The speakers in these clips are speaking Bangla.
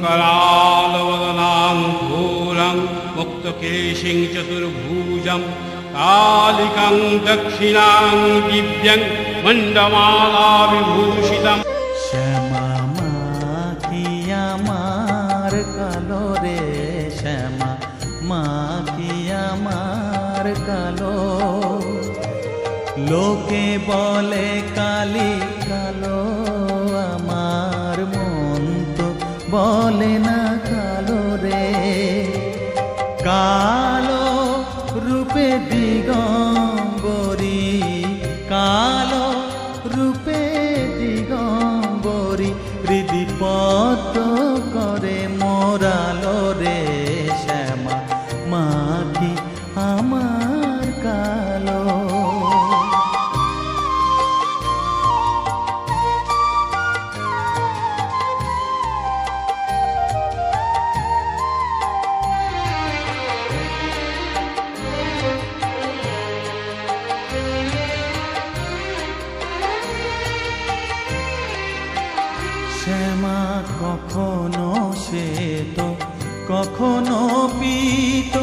करालवदनां घोरं मुक्तकेशिं चतुर्भुजं कालिकं दक्षिणां दिव्यं मण्डमाला विभूषितम्। শ্যামা মা কি আমার কালো রে, শ্যামা মা কি আমার কালো। লোকে বলে কালি কালো, আমার মন তো বলে না কালো রে। কালো রূপে দিগম্বরী, কালো রূপে দিগম্বরী, হৃদি পদ্ম করে মোরালো রে। শ্যামা মা কি আমার কালো। শ্যামা কখনো শ্বেত, কখনো পীত,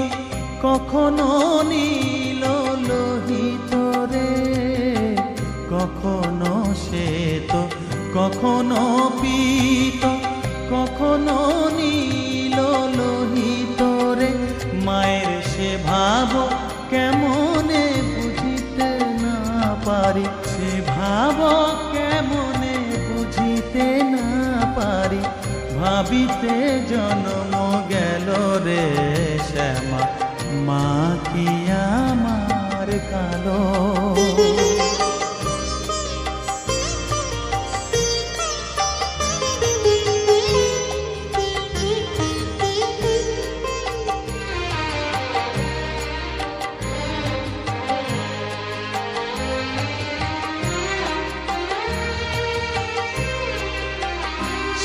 কখনো নীল লোহিত রে। কখনো শ্বেত, কখনো পীত, কখনো নীল লোহিত রে। মায়ের সে ভাব কেমনে বুঝিতে না পারি, সে ভাব কেমনে বুঝিতে না পারি, ভাবিতে জন্ম গেল রে। শ্যামা মা কি আমার কালো।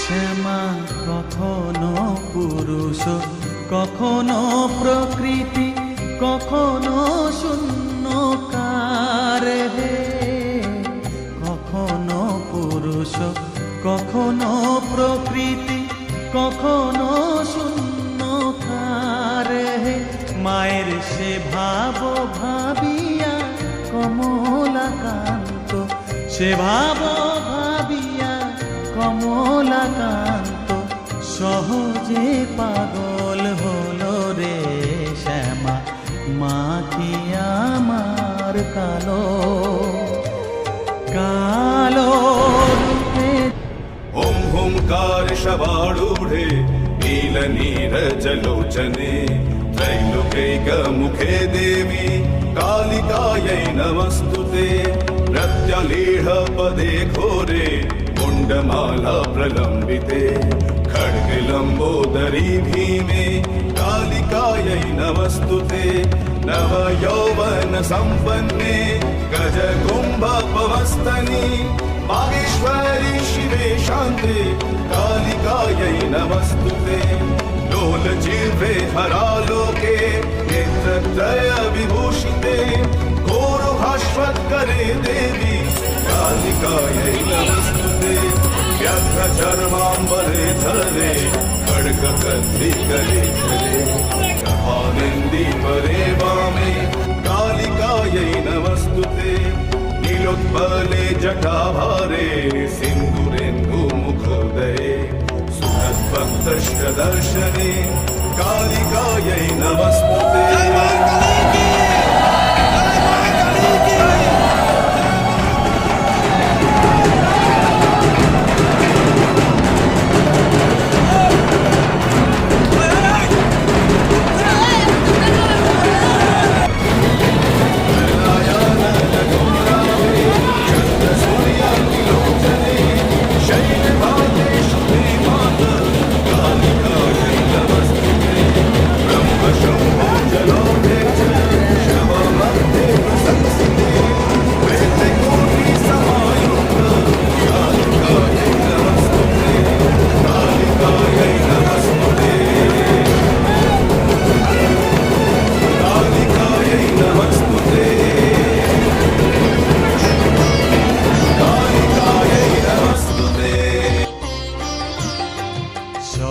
শ্যামা কখনো পুরুষ, কখনো প্রকৃতি, কখনো শূন্যকার হে। কখনো পুরুষ, কখনো প্রকৃতি, কখনো শূন্যকার হে। মায়ের সে ভাব ভাবিয়া কমলাকান্ত, সে ভাব ভাবিয়া কমলাকান্ত সহজে পাগল হলো রে। শ্যামা মা কি আমার কালো। কালো রূপে ओम ओंकार शवारूढ़े नील नीरजलोचने त्रैलोक्यैक मुखे देवी कालिकायै नमस्तुते। प्रत्यलीढ पदे घोरे मुण्डमाला प्रलम्बिते खड्गलम्बोदरी भीमे कालिकायै नमस्तुते। नव यौवन सम्पन्ने गजकुम्भपवस्तनि मागेश्वरी शिवे शान्ते कालिकायै नमस्तुते। लोलजिह्वे हरालोके नेत्रत्रय विभूषिते घोरभास्वत्करे देवी कालिकायै नमस्तुते। व्यघ्रचर्माम्बरे धरे खड्गकद्रि गले धरे आनन्दी परे वामे कालिकायै नमस्तुते। नीलोत्पले जटाभारे सिन्दूरेन्दुमुखोदये सुखद्भक्तष्टदर्शने कालिकायै नमस्तुते।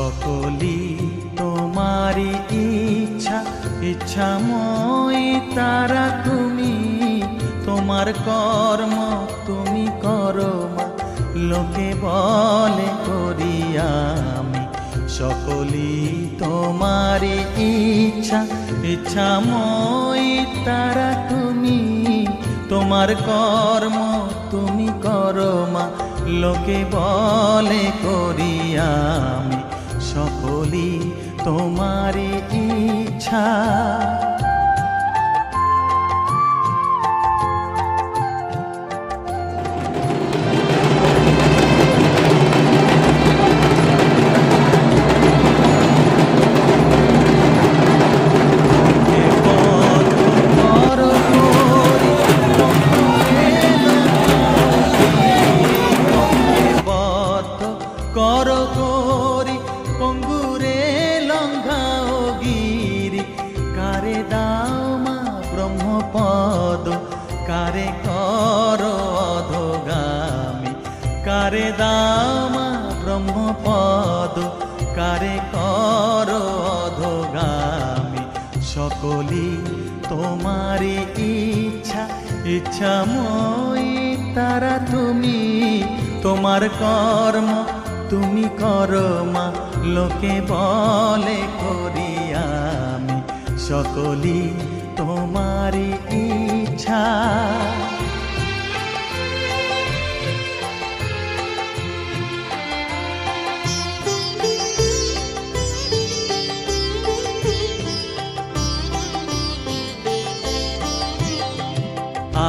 সকলি তোমারি ইচ্ছা, ইচ্ছাময়ী তারা তুমি, তোমার কর্ম তুমি করো মা, লোকে বলে করি আমি। সকলি তোমারি ইচ্ছা, ইচ্ছাময়ী তারা তুমি, তোমার কর্ম তুমি করো মা, লোকে বলে করি আমি। সকলি তোমারি ইচ্ছা। কর করি পঙ্গুরে লঙ্ঘাও গিরি, কারে দাও মা ব্রহ্মপদ, কারে কর অধোগামী, কারে দাও মা ব্রহ্মপদ, কারে কর অধোগামী। সকলি তোমারি ইচ্ছা, ইচ্ছাময়ী তারা তুমি, তোমার কর্ম তুমি করো মা, লোকে বলে করি আমি। সকলি তোমারি ইচ্ছা।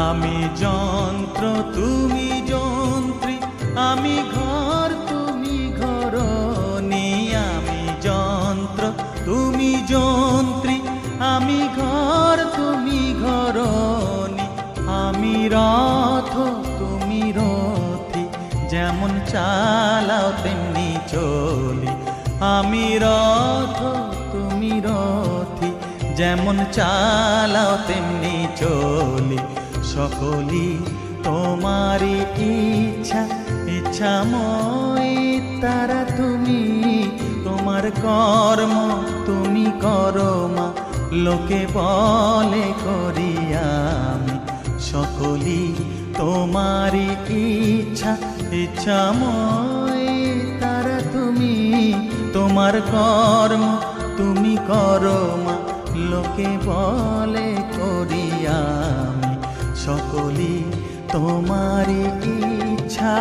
আমি যন্ত্র তুমি যন্ত্রী, আমি ঘর তুমি ঘরণী। আমি যন্ত্র তুমি যন্ত্রী, আমি ঘর তুমি ঘরণী। আমি রথ তুমি রথী, যেমন চালাও তেমনি চলি। আমি রথ তুমি রথী, যেমন চালাও তেমনি চলি। সকলি তোমারি ইচ্ছা, ইচ্ছাময়ী তারা তুমি, তোমার কর্ম তুমি করো মা, লোকে বলে করি আমি। সকলি তোমারি ইচ্ছা, ইচ্ছাময়ী তারা তুমি, তোমার কর্ম তুমি করো মা, লোকে বলে করি আমি। সকলি তোমারি ইচ্ছা।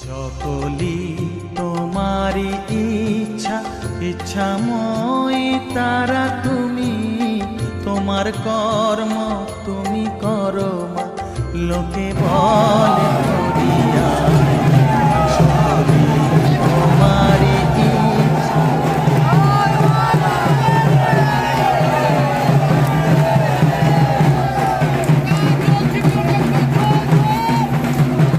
সকলি তোমারি ইচ্ছা, ইচ্ছাময়ী তারা তুমি, তোমার কর্ম তুমি করো মা, লোকে বলে করি